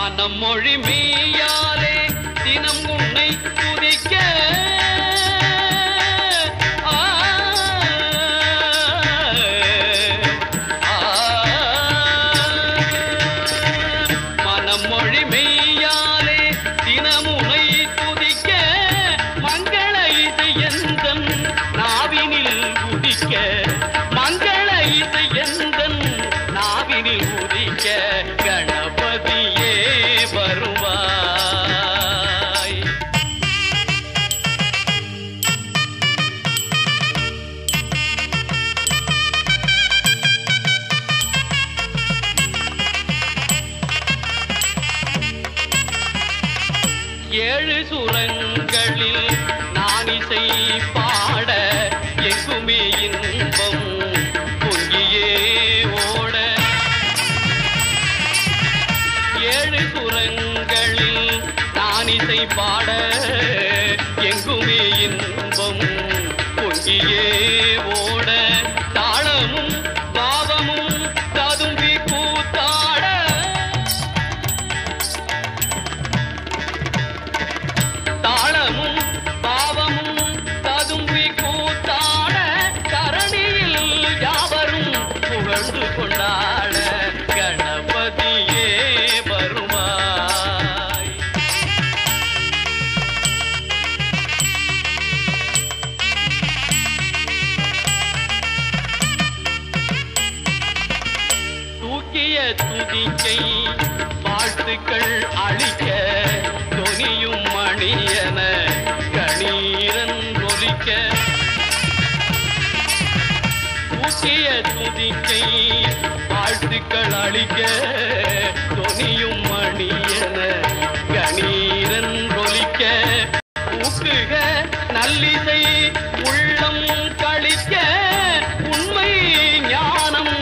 மனம் மொழி மெய்யாலே தினம் உன்னை துதிக்க மனம் மொழி மெய்யாலே தினம் உன்னை துதிக்க மங்கள இசை எந்தன் நாவினில் உதிக்க மங்கள இசை எந்தன் நாவினில் உதிக்க கணபதியே வருவாய். ஏழு சுரங்களில் நான் இசை பாட எங்குமே இன்பம் பொங்கியே ஓட ஏழு சுரங்களில் நான் இசை பாட எங்குமே இன்பம் பொங்கியே ஓட தாளமும் பாவமும் ததும்பி கூத்தாட தாளமும் பாவமும் ததும்பி கூத்தாட தரணியில் யாவரும் புகழ்ந்து கொண்டாட கணபதியே வருவாய். தூக்கிய துதிக்கை வாழ்த்துக்கள் அளிக்க தொனியும் மணியன கணீரன் ஒலிக்க தூக்கிய துதிக்கை வாழ்த்துக்கள் அளிக்க தொனியும் மணியன கணீரன் ஒலிக்க ஊக்குக நல்லிசை உள்ளம் கழிக்க உண்மை ஞானம்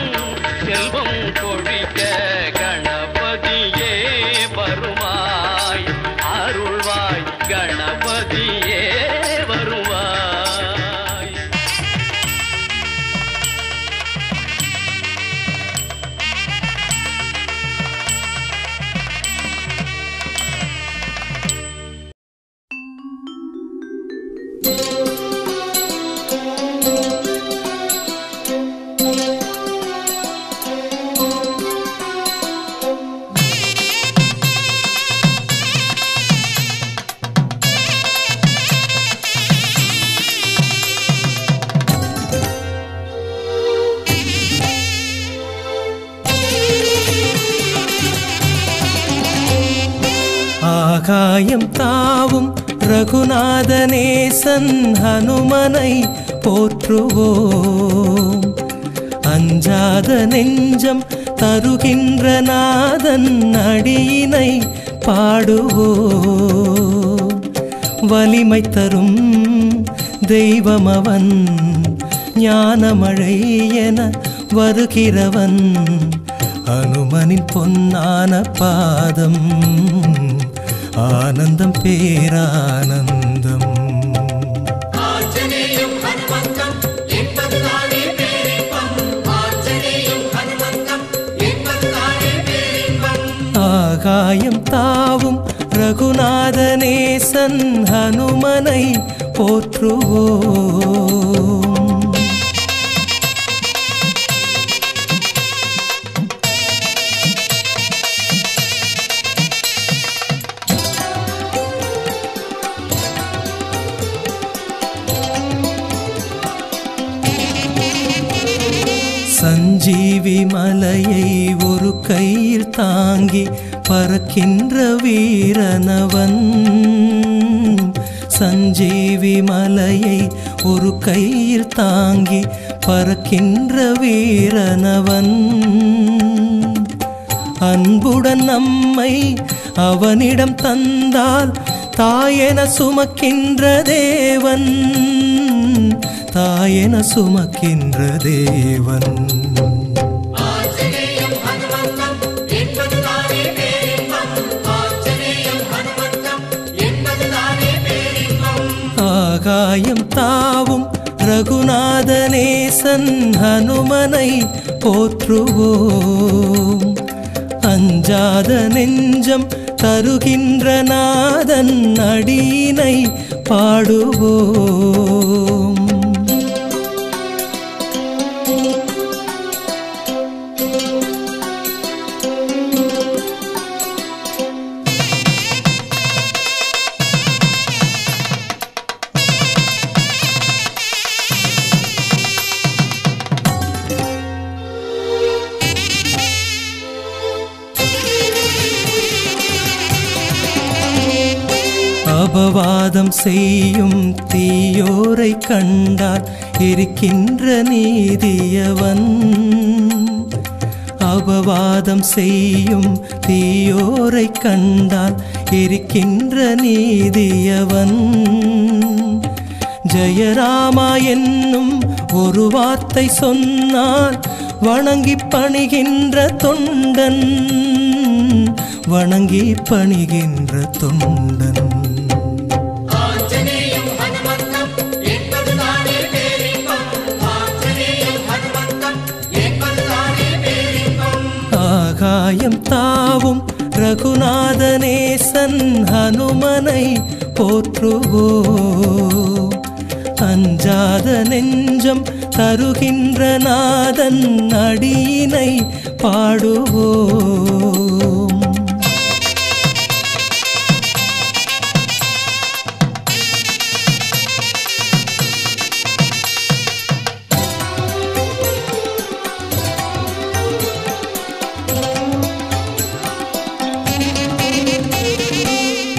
செல்வம் கொழிக்க கணபதியே வருவாய் அருள்வாய் கணபதியே வருவாய். ஆகாயம் தாவும் ரகுநாதனேசன் ஹனுமனை போற்றுவோம். அஞ்சாத நெஞ்சம் தருகின்ற நாதன் அடியினை பாடுவோம். வலிமை தரும் தெய்வமவன் ஞானமழை என வருகிறவன். ஹனுமனின் பொன்னான பாதம் ஆனந்தம் பேரானந்தம். ஆகாயம் தாவும் ரகுநாதனேசன் ஹனுமனை போற்றுவோம். சஞ்சீவி மலையை ஒரு கையில் தாங்கி பறக்கின்ற வீரனவன். சஞ்சீவி மலையை ஒரு கையில் தாங்கி பறக்கின்ற வீரனவன். அன்புடன் நம்மை அவனிடம் தந்தால் தாயென சுமக்கின்ற தேவன். தாயென சுமக்கின்ற தேவன். ஆகாயம் தாவும் ரகுநாதனேசன் ஹனுமனை போற்றுவோம். அஞ்சாத நெஞ்சம் தருகின்ற நாதன் அடியினை பாடுவோம். அபவாதம் செய்யும் தீயோரை கண்டால் இருக்கின்ற நீதியவன். அபவாதம் செய்யும் தீயோரை கண்டால் இருக்கின்ற நீதியவன். ஜெயராமா என்னும் ஒரு வார்த்தை சொன்னால் வணங்கி பணிகின்ற தொண்டன், வணங்கி பணிகின்ற தொண்டன். ஆகாயம் தாவும் ரகுநாதனேசன் ஹனுமனை போற்றுவோம். அஞ்சாத நெஞ்சம் தருகின்ற நாதன் அடியினை பாடுவோம்.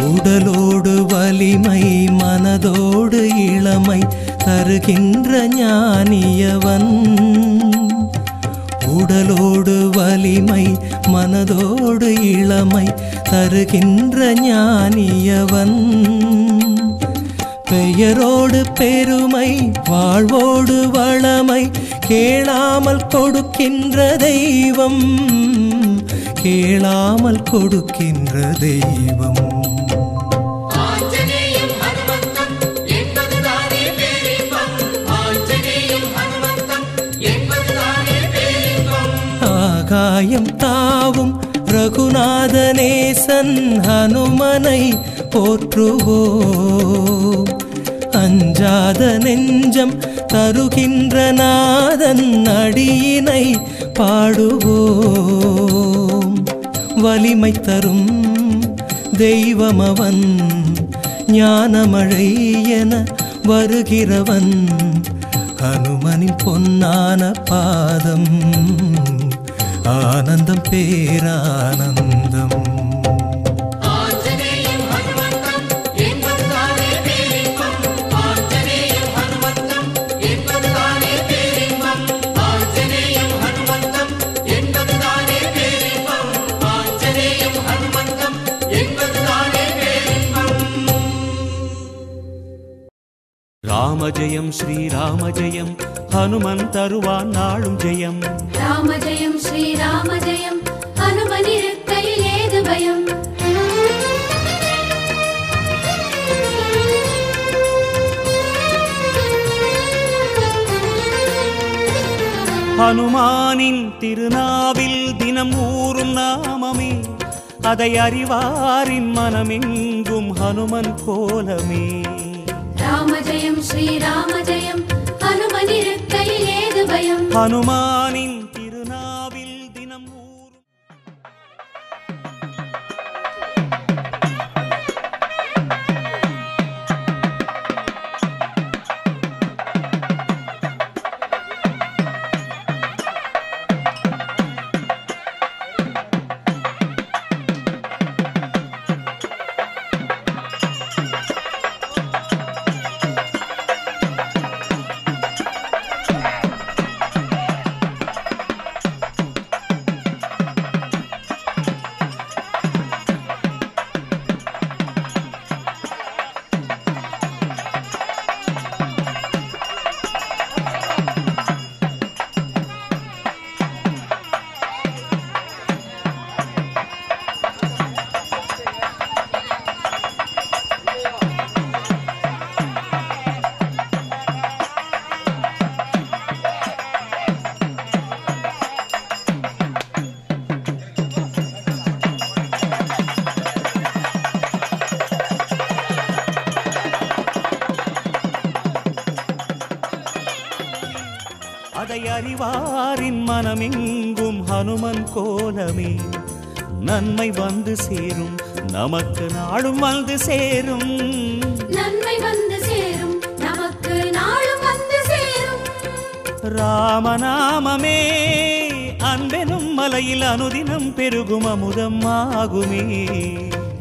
உடலோடு வலிமை மனதோடு இளமை தருகின்ற ஞானியவன். உடலோடு வலிமை மனதோடு இளமை தருகின்ற ஞானியவன். பெயரோடு பெருமை வாழ்வோடு வளமை கேளாமல் கொடுக்கின்ற தெய்வம், கேளாமல் கொடுக்கின்ற தெய்வம். ஆகாயம் தாவும் ரகுநாதனேசன் ஹனுமனை போற்றுவோம். அஞ்சாத நெஞ்சம் தருகின்ற நாதன் அடியினை பாடுவோம். வலிமை தரும் தெய்வமவன், ஞானமழை என வருகிறவன். ஹனுமனின் பொன்னான பாதம் ஆனந்தம் பேரானந்தம். ராம ஜெயம் ஸ்ரீராம ஜெயம், ஹனுமன் தருவான் நாளும் ஜெயம். ராம ஜெயம் ஸ்ரீராம ஜெயம், ஹனுமன் இருக்கையில் ஏது பயம். ஹனுமானின் திருநாவில் தினம் ஊறும் நாமமே, அதை அறிவாரின் மனமெங்கும் ஹனுமன் கோலமே. ராம ஜெயம் ஸ்ரீராம ஜெயம், ஹனுமன் இருக்கையில் ஏது பயம். ஹனுமானின் திருநாவில் தினம் ஊறும். அறிவாரின் மனமெங்கும் ஹனுமன் கோலமே. நன்மை வந்து சேரும், நமக்கு நாடும் வந்து சேரும். நன்மை வந்து சேரும், நமக்கு நாளும் வந்து சேரும். ராமநாமமே அன்பெனும் மலையில் அனுதினம் பெருகும் அமுதம் ஆகுமே.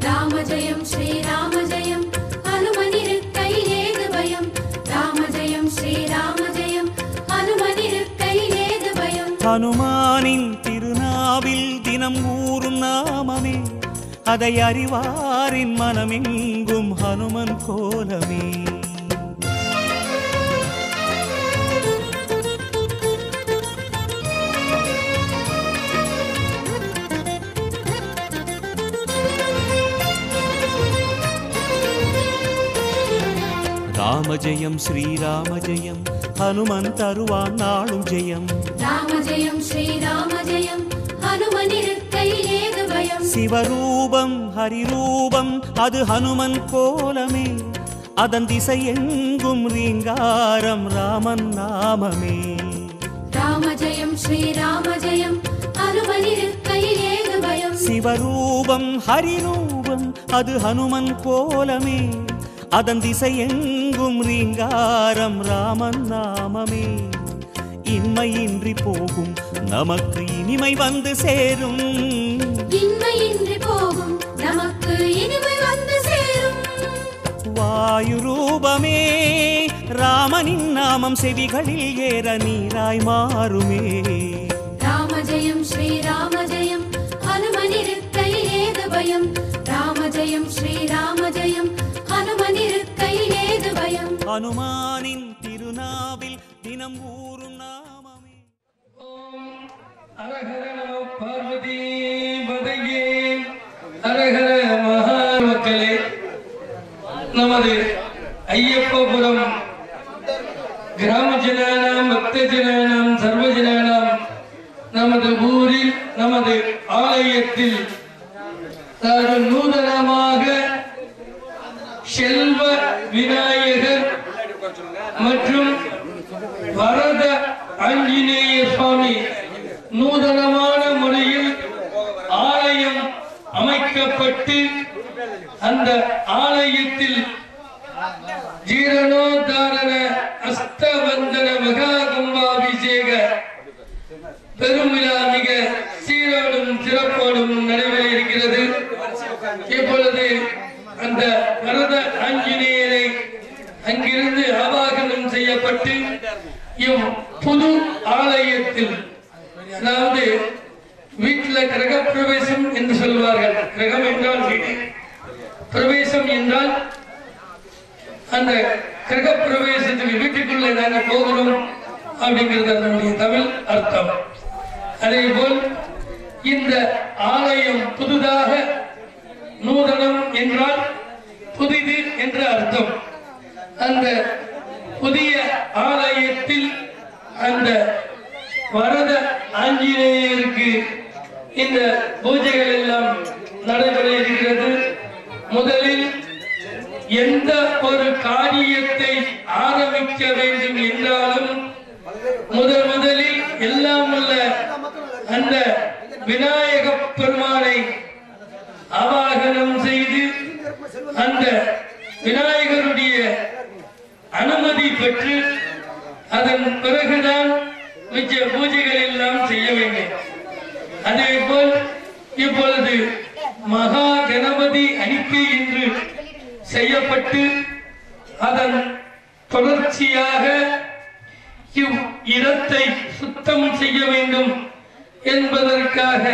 ராம ஜெயம் ஸ்ரீராம ஜெயம், ஹனுமனிருக்கையில் ஏது பயம். ராம ஜெயம் ஸ்ரீராம ஜெயம், ஹனுமனிருக்கையில் ஏது பயம். ஹனுமானின் திருநாவில் தினம் ஊறும் நாமமே, அதை அறிவாரின் மனமெங்கும் ஹனுமன் கோலமே. ராம ஜெயம் ஸ்ரீராம ஜெயம், ஹனுமன் தருவான் நாளும் ஜெயம். ராம ஜெயம் ஸ்ரீராம ஜெயம், ஹனுமனிருக்கையில் ஏது பயம். சிவரூபம் ஹரிரூபம் அது ஹனுமன் கோலமே, அதன் திசை எங்கும் ரீங்காரம் ராமன் நாமமே. ராம ஜெயம் ஸ்ரீராம ஜெயம், ஹனுமனிருக்கையில் ஏது பயம். சிவரூபம் ஹரிரூபம் அது ஹனுமன் கோலமே, அதன் திசை எங்கும் ரீங்காரம் ராமன் நாமமே. இன்மையின்றி போகும், நமக்கு இனிமை வந்து சேரும். இன்மையின்றி போகும், நமக்கு இனிமை வந்து சேரும். வாயு ரூபமே ராமனின் நாமம் செவிகளில் ஏற நீராய் மாறுமே. ராம ஜெயம் ஸ்ரீராம ஜெயம், ஹனுமனிருக்கையில் ஏது பயம். ராம ஜெயம் ஸ்ரீராம ஜெயம், ஹனுமனிருக்கையில் ஏது பயம். ஹனுமானின் திருநாவில் தினம் ஊறும் நாமமே. அரஹர நம பார்வதி பதையே. அரஹர மகா மக்களே, நமது ஐயப்பபுரம் கிராம ஜனானாம் பக்த ஜனானாம் சர்வ ஜனானாம் நமது ஊரில் நமது ஆலயத்தில் நூதனமாக செல்வ விநாயகர் மற்றும் வரத ஆஞ்சநேய சுவாமி நூதனமான முறையில் ஆலயம் அமைக்கப்பட்டு அந்த ஆலயத்தில் ஜீரணோத்தாரண அஸ்தவந்தன மகா கும்பாபிஷேக பெருமிழா மிக சீரோடும் சிறப்போடும் நடைபெற இருக்கிறது. இப்பொழுது அந்த வரத ஆஞ்சநேயரை அங்கிருந்து ஆவாகனம் செய்யப்பட்டு இவ் புது ஆலயத்தில், அதாவது வீட்டில் கிரக பிரவேசம் என்று சொல்வார்கள். கிரகம் என்றால் வீடு, பிரவேசம் என்றால் அந்த கிரக பிரவேசத்துக்கு வீட்டுக்குள்ளே நாங்கள் போகிறோம் அப்படிங்கிறது அதனுடைய தமிழ் அர்த்தம். அதே போல் இந்த ஆலயம் புதுதாக, நூதனம் என்றால் புதிது என்ற அர்த்தம். அந்த புதிய ஆலயத்தில் அந்த வரத ஆஞ்சநேயருக்கு இந்த பூஜைகள் எல்லாம் நடைபெற இருக்கிறது. முதலில் எந்த ஒரு காரியத்தை ஆரம்பிக்க வேண்டும் என்றாலும் முதலில் எல்லாம் உள்ள அந்த விநாயக பெருமானை ஆவாகனம் செய்து அந்த விநாயகருடைய அனுமதி பெற்று அதன் பிறகுதான் மிச்ச பூஜைகள் எல்லாம் செய்ய வேண்டும். அதே போல் இப்பொழுது மகா கணபதி அறிக்கை என்று செய்யப்பட்டு அதன் தொடர்ச்சியாக இவ் இடத்தை சுத்தம் செய்ய வேண்டும் என்பதற்காக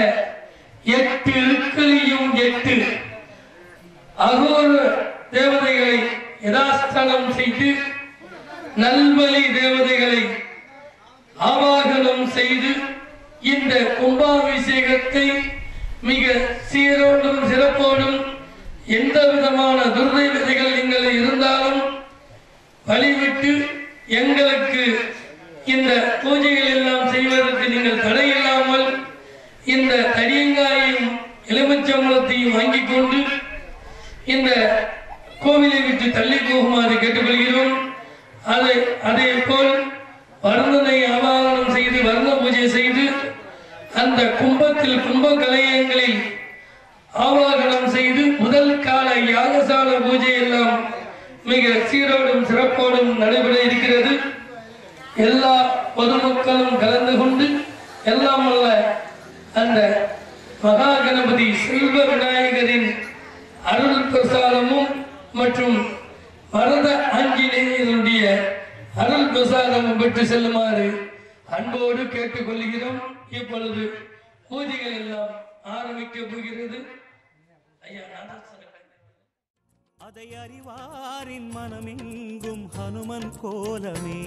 8 இருக்களையும் 8 அகோர தேவதைகளை யதாஸ்தானம் செய்து நல்வழி தேவதைகளை ஆவாகனம் செய்து இந்த கும்பாபிஷேகத்தை மிக சீரோடும் சிறப்போடும் எந்த விதமான துர்தெய்வங்கள் நீங்கள் இருந்தாலும் வழிவிட்டு எங்களுக்கு இந்த பூஜைகள் எல்லாம் செய்வதற்கு நீங்கள் தடையில்லாமல் இந்த தடியங்காயையும் எலுமிச்சம்பழத்தையும் வாங்கிக் கொண்டு இந்த கோவிலை விட்டு தள்ளி போகுமாறு கேட்டுக்கொள்கிறோம். அதே போல் வருந்தனை ஆவாகனம் செய்து கும்பத்தில் கும்ப கலையங்களில் ஆவாகனம் செய்து முதல் கால யாகசால பூஜை எல்லாம் மிக சீரோடும் சிறப்போடும் நடைபெற இருக்கிறது. எல்லா பொதுமக்களும் கலந்து கொண்டு எல்லாம் அல்ல அந்த மகா கணபதி செல்வ விநாயகரின் அருள் பிரசாதமும் மற்றும் வரத ஆஞ்சநேயருடைய அருள் பிரசாதமும் பெற்று செல்லுமாறு அன்போடு கேட்டுக்கொள்கிறோம். இப்பொழுது பூஜைகள் எல்லாம் ஆரம்பிக்க போகிறது. ஐயா அதை அறிவாரின் மனமெங்கும் ஹனுமன் கோலமே.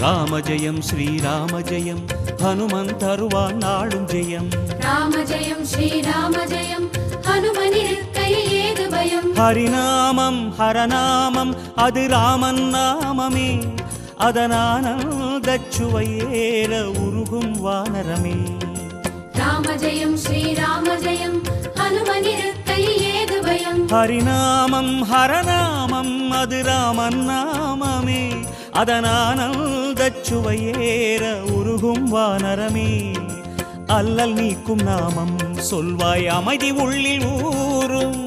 ராம ஜெயம் ஸ்ரீராம ஜெயம் ஹனுமன் தருவான் நாளும் ஜெயம். ராம ஜெயம் ஸ்ரீராம ஜெயம் ஹனுமனிருக்கையில் ஏது பயம். ஹரிநாமம் ஹரநாமம் அது ராமன் நாமமே, அதனானந்தச்சுவையேற உருகும் வானரமே. ராம ஜெயம் ஸ்ரீராம ஜெயம் ஹனுமனிருக்கையில் ஏது பயம். ஹரிநாமம் ஹரநாமம் அது ராமன் நாமமே, அதனானந்தச்சுவையேற உருகும் வானரமே. அல்லல் நீக்கும் நாமம் சொல்வாய் அமைதி உள்ளில் ஊரும்.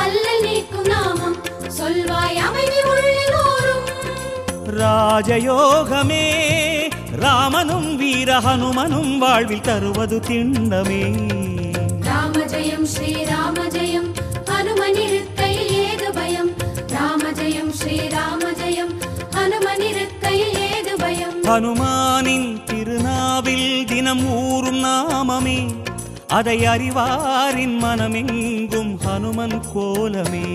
அல்லல் நீக்கும் நாமம் சொல்வாய் அமைதி உள்ளில் ஊரும். ராஜயோகமே ராமனும் வீர ஹனுமனும் வாழ்வில் தருவது திண்ணமே. ராம ஜெயம் ஸ்ரீராம ஜெயம் ஹனுமனிருக்கையில் ஏது பயம். ராம ஜெயம் ஸ்ரீராம ஜெயம் ஹனுமனிருக்கையில் ஏது பயம். ஹனுமானின் திருநாவில் தினம் ஊறும் நாமமே, அதை அறிவாரின் மனமெங்கும் ஹனுமன் கோலமே.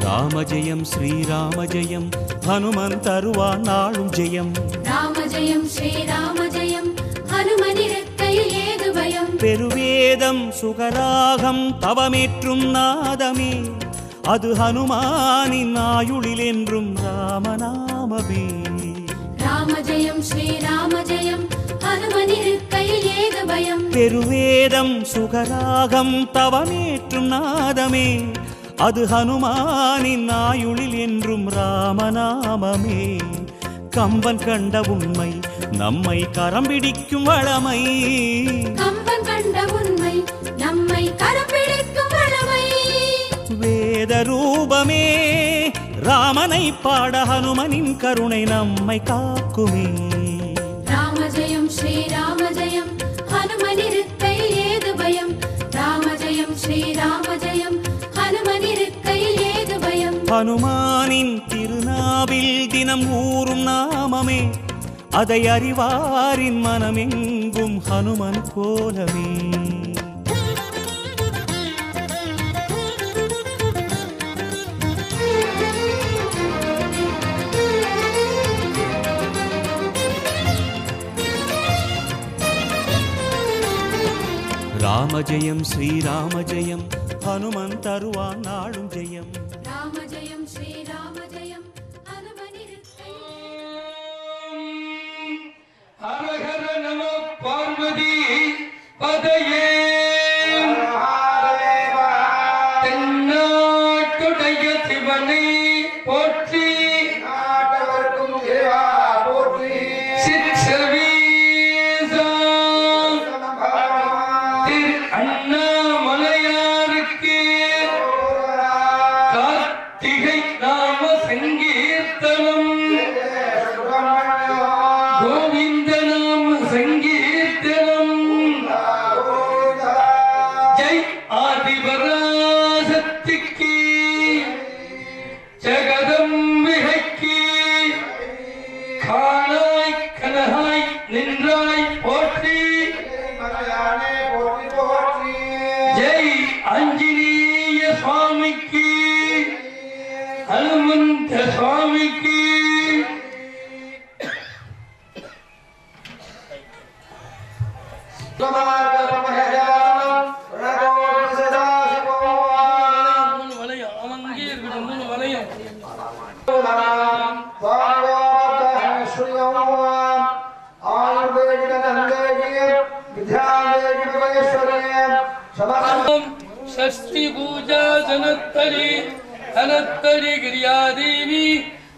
ராம ஜெயம் ஸ்ரீராம ஜெயம் ஹனுமன் தருவான் நாளும் ஜெயம். ராம ஜெயம் ஸ்ரீராம ஜெயம் ஹனுமனிருக்கையில் ஏது பயம். பெருவேதம் சுகராகம் தவமேற்றும் நாதமே, அது ஹனுமானின் ஆயுளில் என்றும் ராமநாமமே. ராம ஜெயம் ஸ்ரீராம ஜெயம் ஹனுமனிருக்கையில் ஏது பயம். பெருவேதம் சுகராகம் தவமேற்றும் நாதமே, அது ஹனுமானின் ஆயுளில் என்றும் ராமநாமமே. கம்பன் கண்ட உண்மை நம்மை கரம் பிடிக்கும் வளமை. கம்பன் கண்ட உண்மை நம்மை கரம் பிடிக்கும் வளமை. வேத ரூபமே ராமனை பாட ஹனுமனின் கருணை நம்மை காக்குமே. ராம ஜெயம் ஸ்ரீராம ஜெயம் ஹனுமனிருக்கையில் ஏது பயம். ராம ஜெயம் ஸ்ரீராம ஜெயம் ஹனுமனிருக்கையில் ஏது பயம். ஹனுமானின் திருநாவில் தினம் ஊறும் நாமமே, அதை அறிவாரின் மனமெங்கும் ஹனுமன் கோலமே. ராம ஜெயம் ஸ்ரீராம ஜெயம் ஹனுமன் தருவான் நாளும் ஜெயம். ராம ஜெயம் ஸ்ரீராம ஜெயம் ஹனுமனிருக்கையில். ஹர ஹர நம பார்வதி பதையே. தென்னாட்டுடைய சிவனை போற்றி, சிற்சவீசா திரு அண்ணாமலையாருக்கு கார்த்திகை நாம சங்கீர்த்தனம், கோவிந்த நாம சங்கீர்த்தனம். ஜெய் ஆதிபராசக்திக்கு, ஜெகதம்பிகைக்கு, காணாய் கனகாய் நின்றாய் போற்றி. ஜெய் ஆஞ்சநேய சுவாமிக்கு, ஹனுமந்த சுவாமிக்கு. Tomar षष्ठी पूजा जनत्तरी अनत्तरी गिरियादेवी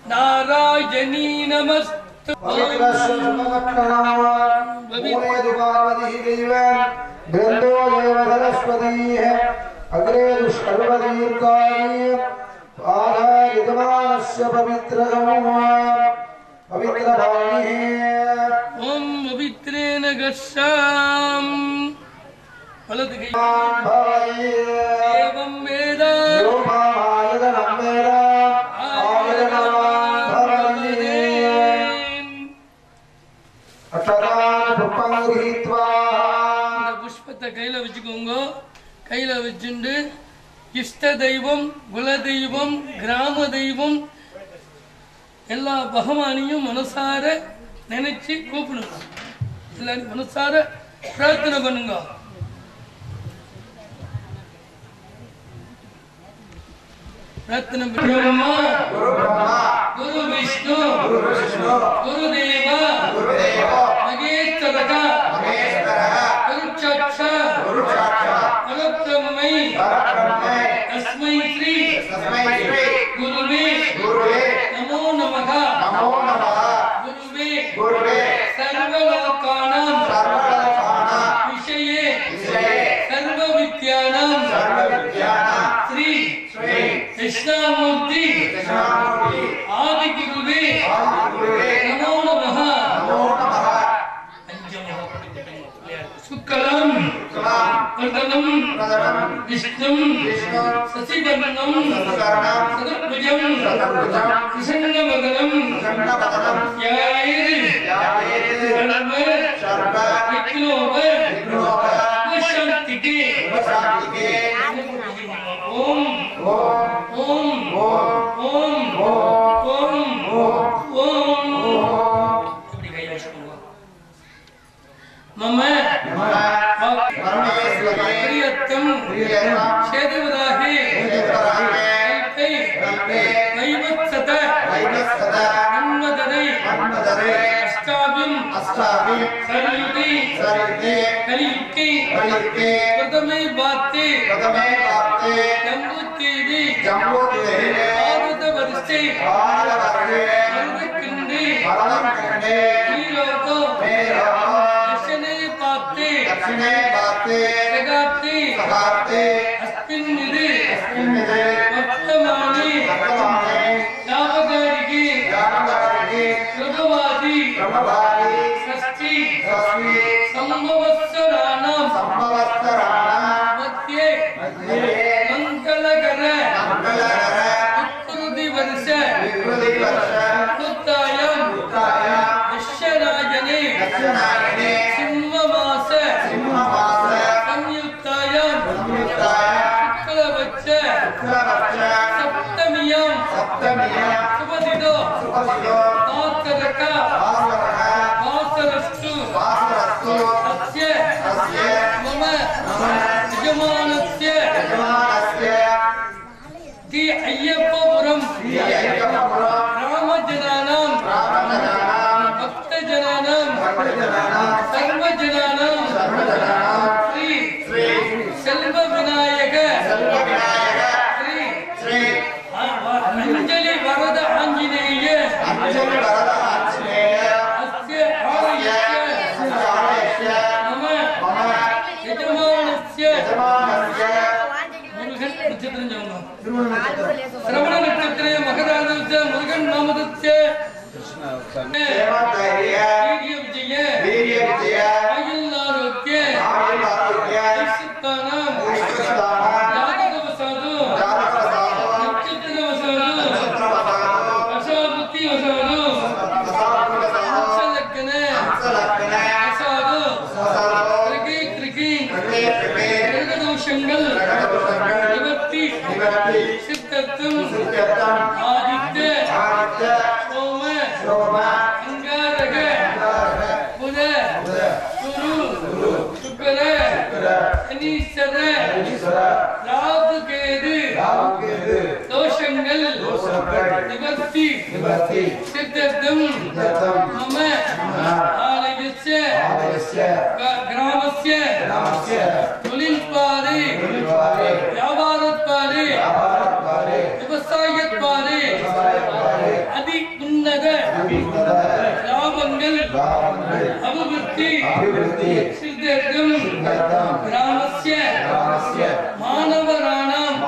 नारायणी नमस्तु अग्रे दुष्कर्मदीर्घाय आधारितमानस्य पवित्रभाणिः ओम पवित्रेण गच्छाम एवं वेद புஷ்பத்தை கையில வச்சுக்கோங்க. கையில வச்சுண்டு இஷ்ட தெய்வம், குல தெய்வம், கிராம தெய்வம் எல்லா பகவானையும் மனசார நினைச்சு கூப்பிடுங்க. எல்லாரும் மனசார பிரார்த்தனை பண்ணுங்க. பிரார்த்தனை பிரம்மா குரு விஷ்ணு குருதேவ மகேஸ்வர परब्रह्मै तस्मै श्री गुरुवे नमो नमः गुरुवे सर्वलोकानां विषये सर्वविद्यानां श्री कृष्णमूर्ति आदिगुरुवे नमो नमः शुक्लं वरदनं विष्णुं शशिवर्णं सदभुजं कृष्णवदनं सर्वविघ्नोपशान्तिके ओम ओम ओम ओम ओम मम प्रियतम शेदवदाहे कल्पे वैवत्सत अन्वदरे अष्टाभिं सरयुगे कलियुगे प्रथमे बाते जम्बुद्वीपे भारतवर्षे भारतखण्डे नीलोको दक्षिणे पाते जगाते अस्मिन्निदे वर्तमाने यावगारिके प्रभवादि षष्ठी संवत्सराणां मध्ये मंगलकर विकृतिवर्ष उत्तायां दशराजने सिंहमास संयुक्तायां शुक्लपक्ष सप्तमियां शुभदिनो वासरस्तु अस्य मम यजमानस्य दी अय्यप्पपुरं रामजनानां भक्तजनानां सर्वजनानां श्री सेल्व विनायक श्री अंजलि वरद आंजनेय अस्य आलयस्य मम यजमानस्य मुरुगन नक्षत्रं जाऊंगा श्रवण नक्षत्रे मकरादस्य मुरुगन नामदस्य वीर्य विजय आयुर्आरोग्य जातकवसादु नक्षत्रवसादु दशाबुद्धिवसादु हंसलग्न वसादु त्रिकी दोषंगल निवर्ति सिद्धत्वं आदित्य सोम अंगारक बुध गुरु शुक्र शनीश्वर राहु केतु दोषंगल निवर्ति सिद्धत्वं मम आलयस्य ग्रामस्य தொழில்பாடு வியாபாரப்பாடு விவசாயப்பாடு அதி உன்னத லாபங்கள் அபிவிருத்தி சித்தர்க்கம் கிராமஸ்ய மாணவராணாம்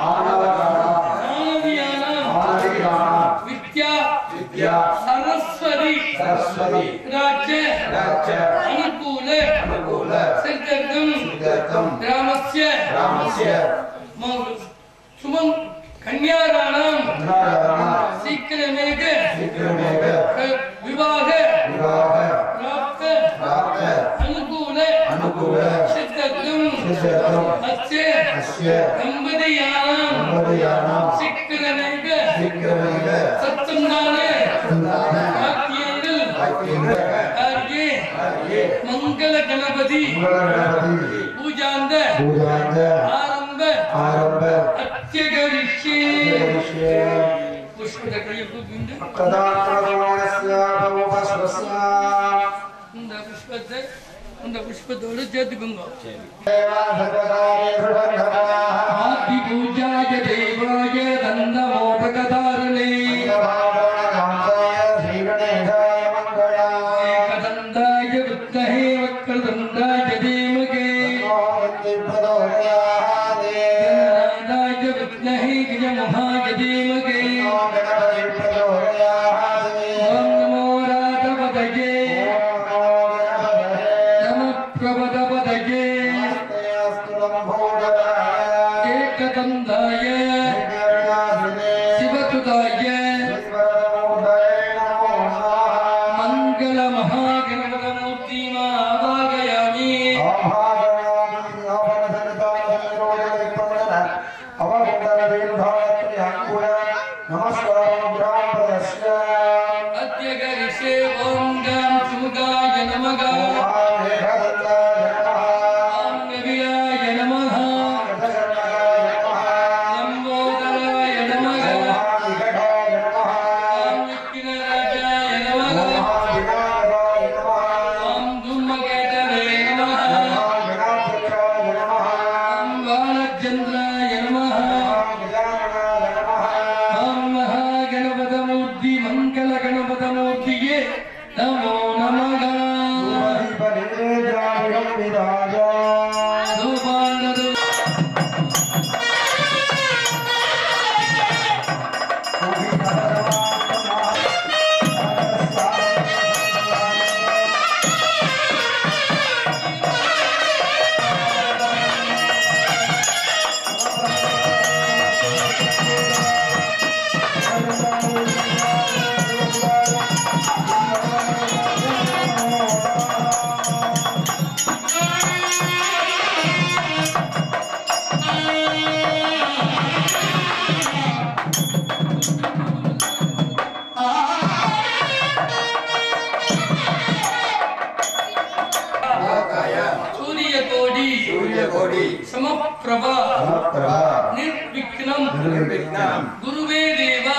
மாணவியானாம் வித்யா சரஸ்வதி ராஜ்ய அனுகூல சித்தர்க்கம் கிராமஸ்ய சுமம் கன்யாராணாம் சீக்கிரமேக விவாக பிராப்த அனுகூல சித்தர்க்கம் அஸ்ய தம்பதியானாம் சீக்கிரமேக சத்துண்டான காரியே மங்கள கணபதி பூஜாந்த ஆரம்ப அத்தியகரிஷே இந்த புஷ்பத்தோடு சேர்த்துக்கோங்க. ஆதி பூஜாய தேவாய தந்த மோதகதாரணே ஏகதந்தாய வித்மஹே வக்ரதுண்டாய தீமஹே தன்னாதாய வித்மஹே கஜமுகாய தீமஹே ஓம் நமோ ராதபதயே பிரபதபதயே ஏகதந்தாய சிவதுதாய மங்கள மகாகணபதமூர்த்தி ஆவாகயாமி. அத்யகரிஷே ஓம் கம் சுமுகாய நமக ஆம்னவியாய நமஹ லம்போதராய நமஹ ஆம் விக்னராஜாய நமஹ ஆம் தூமகேதவே நமஹ ஆம் வானச்சந்திராய நமஹ ஆம் மகாகணபதமூர்த்தி மங்கள கணபதமூர்த்தியே நமோ நமக. தூபாண்டது சூரியகோடி சமப்பிரபா நிர்விக்னம் குருவே தேவா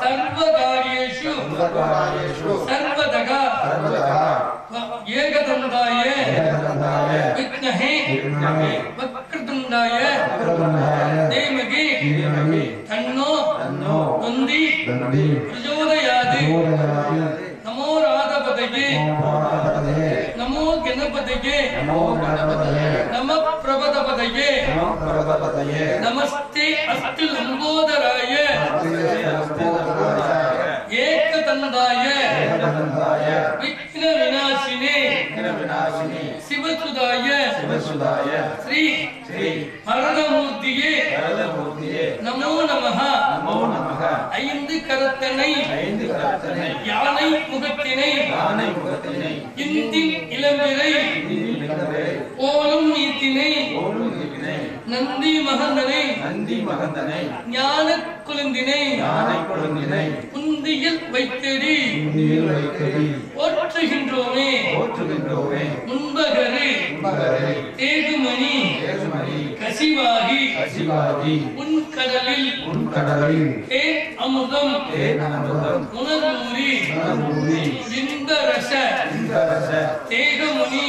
சர்வகாரியேஷு சர்வதகா ஏகதந்தாய விக்னஹே வக்ரதுண்டாய தேமகி தன்னோ தொந்தி பிரச்சோதயாது. நமோ ராதபதயே நமோ கணபதயே நம பிரபதபதயே நமஸ்தே அஸ்து லம்போதராய ஏகதந்தாய விக்ன விநாசினே சிவசுதாய ஸ்ரீ மரணமூர்த்தியே நமோ நமஹ. ஐந்து கரத்தனை யானை முகத்தினை இந்தின் இளம்பிறை ஓலும் நீத்தினை நந்தி மகந்தனை ஞான குழந்தினை உந்தியில் வைத்தடி போற்றுகின்றோமே முன்பகரு தேகுமணி கசிவாகி உன் கடலில் தேன் அமுதம் உணர்வூரி விந்தரச தேகமுனி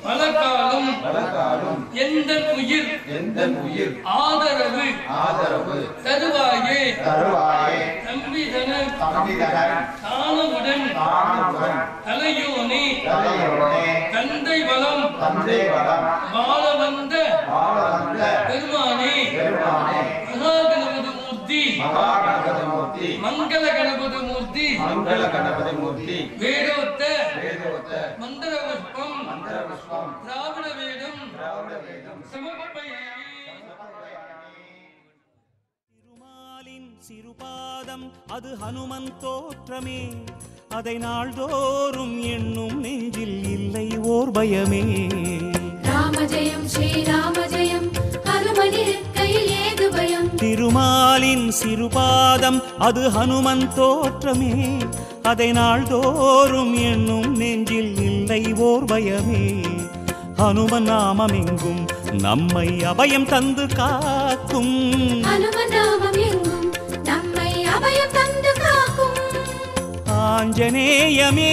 பலகாலம் எந்தன் உயிர் ஆதரவு தருவாயே தம்பிதன தானவுடன் தலையோனே தந்தை வளம் வாழ வந்த பெருமானே மகாகணபதி மூர்த்தி மங்கள கணபதி மூர்த்தி வேதோத்த மந்திர புஷ்பம் திராவிட வேதம் சமர்ப்பயாமி. திருமாலின் சிறுபாதம் அது ஹனுமன் தோற்றமே, அதை நாள்தோறும் எண்ணும் நெஞ்சில் இல்லை ஓர் பயமே. ராம ஜெயம் ஸ்ரீராம ஜெயம் ஹனுமனிருக்கையில் ஏது பயம். திருமாலின் சிறுபாதம் அது ஹனுமன் தோற்றமே, அதை நாள்தோறும் எண்ணும் நெஞ்சில் இல்லை ஓர் பயமே. ஹனுமன் நாமம் எங்கும் நம்மை அபயம் தந்து காக்கும். ஹனுமன் நாமம் எங்கும் நம்மை அபயம் தந்து காக்கும். ஆஞ்சநேயமே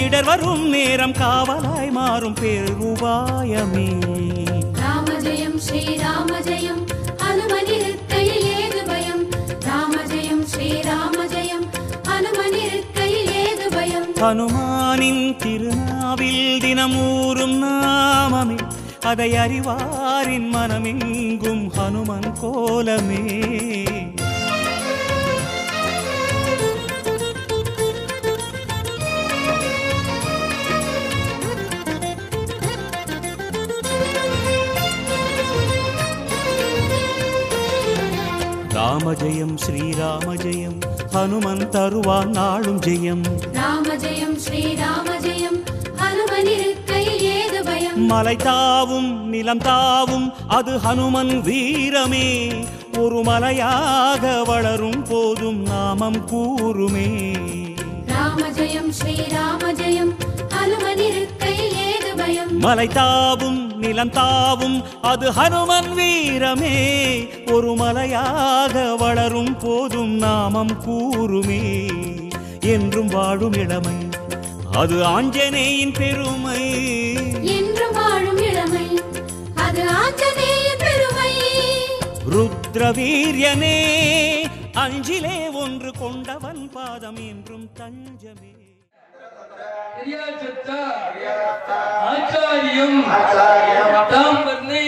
இடர் வரும் நேரம் காவலாய் மாறும் பேருபாயமே. ராம ஜெயம் ஸ்ரீராம ஜெயம் ஹனுமனிருக்கையில் ஏது பயம். ராம ஜெயம் ஸ்ரீராம ஜெயம் ஹனுமனிருக்கையில் ஏது பயம். ஹனுமானின் திருநாவில் தினமூறும் நாமமே, அதை அறிவாரின் மனமெங்கும் ஹனுமன் கோலமே. ராம ஜெயம் ஸ்ரீராம ஜெயம் ஹனுமன் தருவான் நாளும் ஜெயம். ராம ஜெயம் ஸ்ரீராம ஜெயம் ஹனுமனிருக்கையில் ஏது பயம். மலை தாவும் நிலம் தாவும் அது ஹனுமன் வீரமே, ஒரு மலையாக வளரும் போதும் நாமம் கூறுமே. ராம ஜெயம் ஸ்ரீராம ஜெயம் ஹனுமனிருக்கையில் ஏது பயம். மலை தாவும் நிலம் தாவும் அது ஹனுமன் வீரமே, ஒரு மலையாக வளரும் போதும் நாமம் கூறுமே. என்றும் வாழும் இளமை அது ஆஞ்சநேயின் பெருமை. என்றும் வாழும் இளமை அது ஆஞ்சநேயின் பெருமை. ருத்ரவீரியனே அஞ்சிலே ஒன்று கொண்டவன் பாதம் என்றும் தஞ்சமே. ஆச்சாரியம் தாம்பர்ணே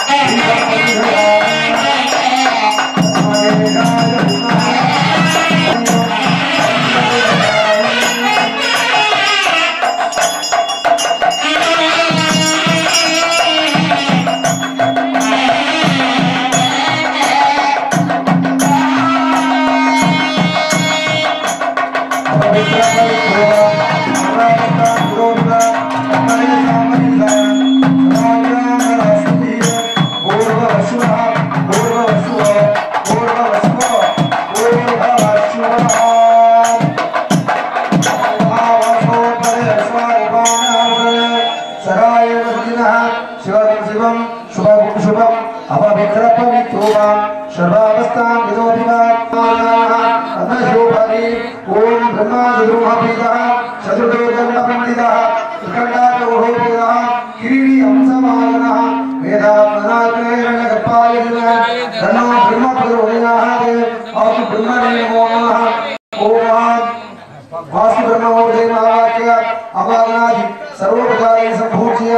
Thank you. शास्तां विदोपिवात्मानः अनशोभरि ओम ब्रह्मादिरूपपीतः चतुर्दोजन्मपण्डितः त्रिकण्डातोहोपितः किरीटी हंसवाहनः वेदात्मनाग्रहणगपाय धनो ब्रह्मप्रचोदयात् आसु ब्रह्मणे नमो नमः ओम वासु ब्रह्मोदय महावाक्य अवागनादि सर्वोपचारे संभूज्य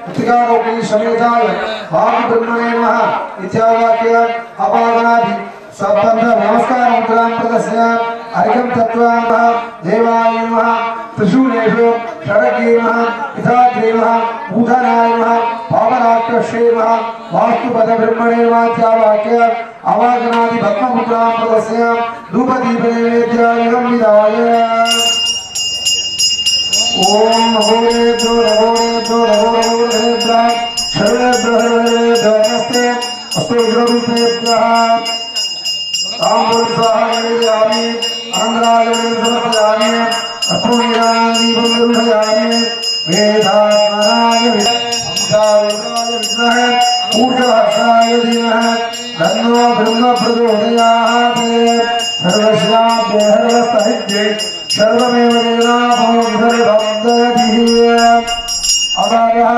उत्तिकारोपी समेताय वासु ब्रह्मणे नमः इत्यावाक्य अवागनादि सबंध नमस्कार मुद्रां प्रदर्शय अर्घ्यं तत्त्वां देवाय नमः त्रिशूलेषु षडग्गे नमः पिताग्रे नमः भूधनाय नमः पावनाट्रश्रे नमः वास्तुपद ब्रह्मणे नमः इत्यावाक्य अवागनादि भस्ममुद्रां प्रदर्शय धूपदीपनैवेद्यायं विदाय ओम नमोरेभ्यो नमोरेभ्यो नमोरेभ्यो शरणेभ्यो नमस्ते अस्तु गुरुरूपेभ्यः ताम्बूलं स्वाहायामि अनन्तरायं समर्पयामि अपूर्णादीपं निर्वहयामि वेदात्मनाय विद्महे ऊर्ध्वहर्षाय धीमहि तन्नो ब्रह्म प्रचोदयात् सर्वस्याद्य सर्वस्तहित्यै सर्वमेव देवाभो सर्वं दधिः अदायः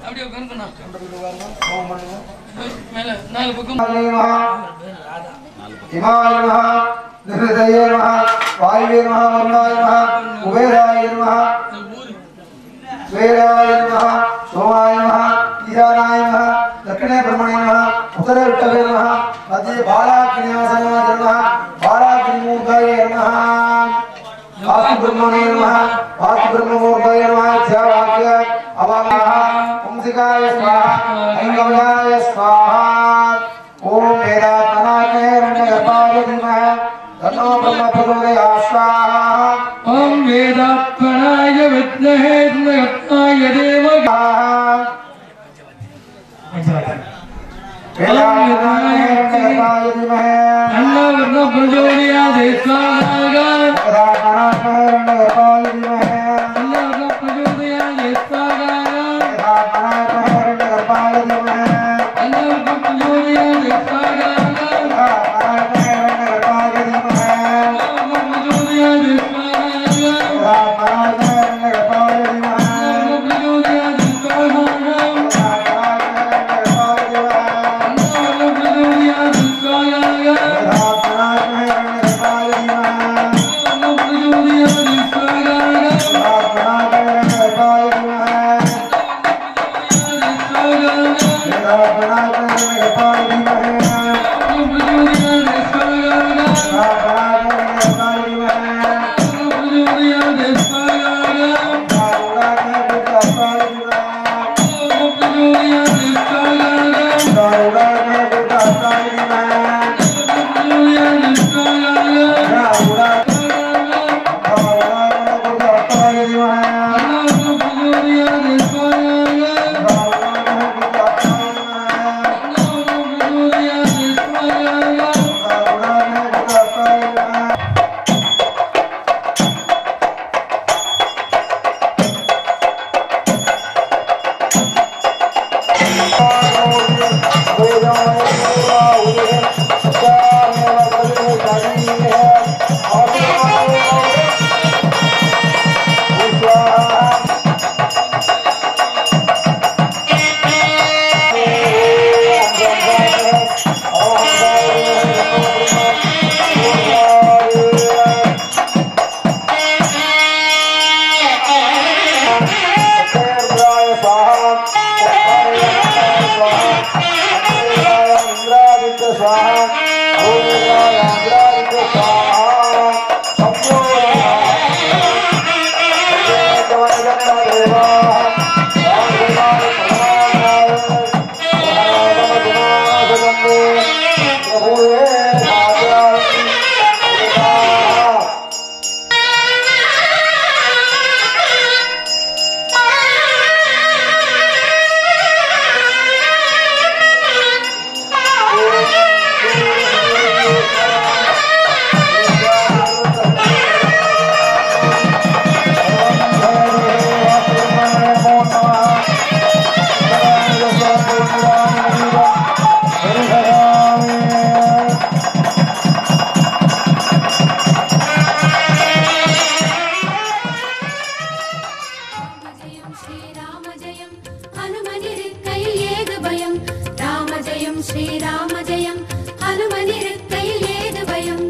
அப்படியே உட்கார்ந்துனா மேல நாலு பக்கம் हिमाय नमः निहृदये नमः वायुवे नमः वरुणाय नमः कुबेराय नमः स्वेराय नमः सोमाय नमः ईशानाय नमः दक्षिणे ब्रह्मणे नमः उत्तरे विष्णवे नमः मध्ये बालाग्निवासनाय नमः बालाग्निमूर्धये नमः वासु ब्रह्मणे नमः वासु ब्रह्ममूर्धये नमः इत्यावाक्य अवागः पुंसिकाय स्वाहा ऐङ्गव्याय स्वाहा ओम वेदात्मनाय धीमहि तन्नो ब्रह्म प्रचोदयात् स्वाहा ओम वेदात्मनाय विद्महे तन्नो देवः वेदात्मनाय धीमहि तन्नो ब्रह्म प्रचोदयात् स्वाहा वेदात्मनाय धीमहि तन्नो ब्रह्म प्रचोदयात् स्वाहा वेदात्मनाय धीमहि तन्नो ब्रह्म प्रचोदयात् स्वाहा स्वाहा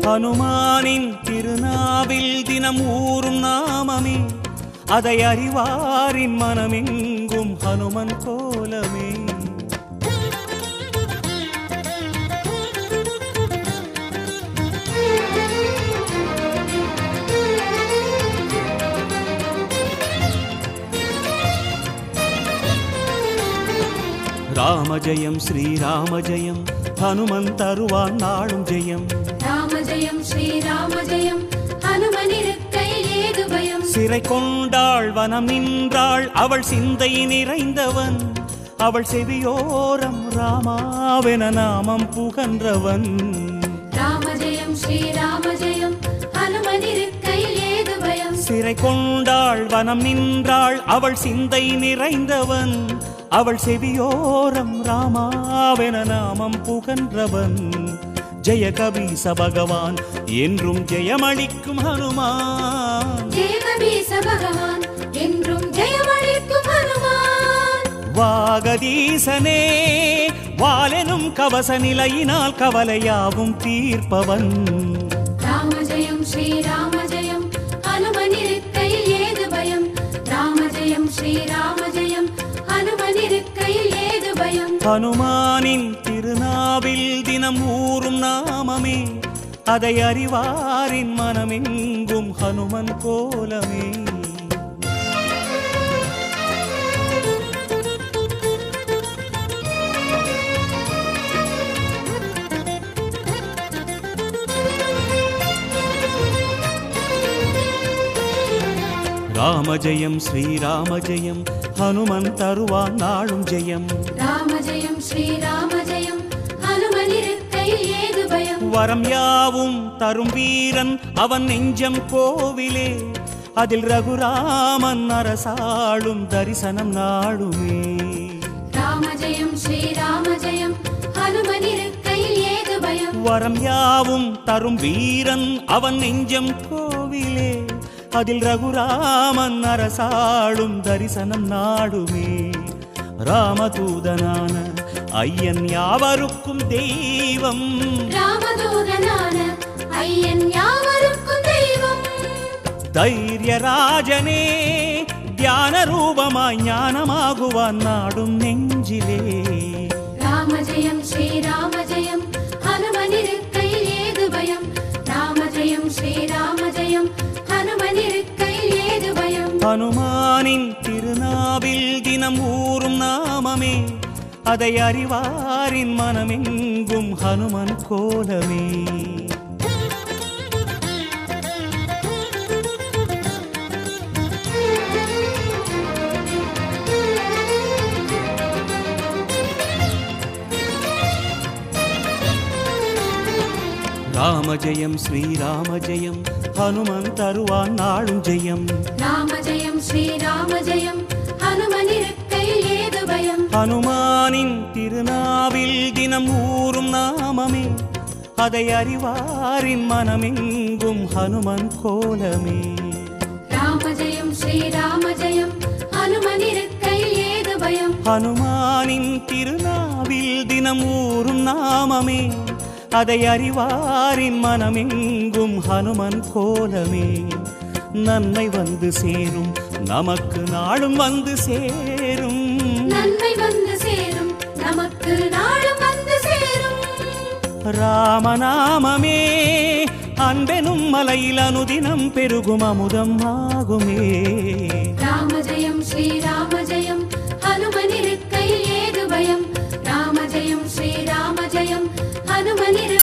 ஹனுமானின் திருநாவில் தினம் ஊறும் நாமமே, அதை அறிவாரின் மனமெங்கும் ஹனுமன் கோலமே. ராம ஜெயம் ஸ்ரீராம ஜெயம், ஹனுமன் தருவான் நாளும் ஜெயம். ராம ஜெயம் ஸ்ரீராம ஜெயம், ஹனுமனிருக்கையில் ஏது பயம். சிறை கொண்டாள் வனம் நின்றாள் அவள் சிந்தை நிறைந்தவன், அவள் செவியோரம் ராமாவென நாமம் புகன்றவன். ராம ஜெயம் ஸ்ரீராம ஜெயம், ஹனுமனிருக்கையில் ஏது பயம். சிறை கொண்டாள் வனம் நின்றாள் அவள் சிந்தை நிறைந்தவன், அவள் செவியோரம் ராமாவென நாமம் புகன்றவன். ஜெய கபீச பகவான் என்றும் ஜெயமளிக்கும் ஹனுமான், ஜெய கபீச பகவான் என்றும் ஜெயமளிக்கும் ஹனுமான். வாகதீசனே வாலெனும் கவச நிலையினால் கவலையாவும் தீர்ப்பவன். ராம ஜெயம் ஸ்ரீராம ஜெயம், ஹனுமனிருக்கையில் ஏது பயம். ராம ஜெயம் ஸ்ரீராம ஜெயம், ஹனுமனிருக்கையில் ஏது பயம். ஹனுமானின் திருநாவில் தினம் ஊறும் நாமமே, அதை அறிவாரின் மனமெங்கும் ஹனுமன் கோலமே. ராம ஜெயம் ஸ்ரீராம ஜெயம், ஹனுமன் தருவான் நாளும் ஜெயம். ராம ஜெயம் ஸ்ரீராம ஜெயம், ஹனுமனிருக்கையில் ஏது பயம். வரம் யாவும் தரும் வீரன் அவன் நெஞ்சம் கோவிலே, அதில் ரகுராமன் அரசாளும் தரிசனம் நாளுமே. ராம ஜெயம் ஸ்ரீராம ஜெயம், ஹனுமனிருக்கையில் ஏது பயம். வரம் யாவும் தரும் வீரன் அவன் நெஞ்சம் கோவிலே, அதில் ரகுராமன் அரசாளும் தரிசனம் நாடுமே. ராமதூதனான ஐயன் யாவருக்கும் தெய்வம், ராமதூதனான ஐயன் யாவருக்கும் தெய்வம். தைரியராஜனே தியான ரூபமாய் ஞானமாகுவான் நாடும் நெஞ்சிலே. ராம ஜெயம் ஸ்ரீராம ஜெயம், ஹனுமனிருக்கையில் ஏது பயம். ராம ஜெயம் ஸ்ரீராம ஜெயம், ஹனுமனிருக்கையில் ஏது பயம். ஹனுமானின் திருநாவில் தினம் ஊறும் நாமமே, அதை அறிவாரின் மனமெங்கும் ஹனுமன் கோலமே. ராம ஜெயம் ஸ்ரீராம ஜெயம், ஹனுமன் தருவான் நாளும் ஜெயம். ராம ஜெயம் ஸ்ரீராம ஜெயம், ஹனுமனிருக்கையில் ஏது பயம். ஹனுமானின் திருநாவில் தினம் ஊறும் நாமமே, அதை அறிவாரின் மனமெங்கும் ஹனுமன் கோலமே. ராம ஜெயம் ஸ்ரீராம ஜெயம், ஹனுமனிருக்கையில் ஏது பயம். ஹனுமானின் திருநாவில் தினம் ஊறும் நாமமே, அதை அறிவாரின் மனமெங்கும் ஹனுமன் கோலமே. நன்மை வந்து சேரும் நமக்கு நாளும் வந்து சேரும், நன்மை வந்து சேரும் நமக்கு நாளும் வந்து சேரும். ராமநாமமே அன்பெனும் மலையில் அனுதினம் பெருகும் அமுதம் ஆகுமே. ராம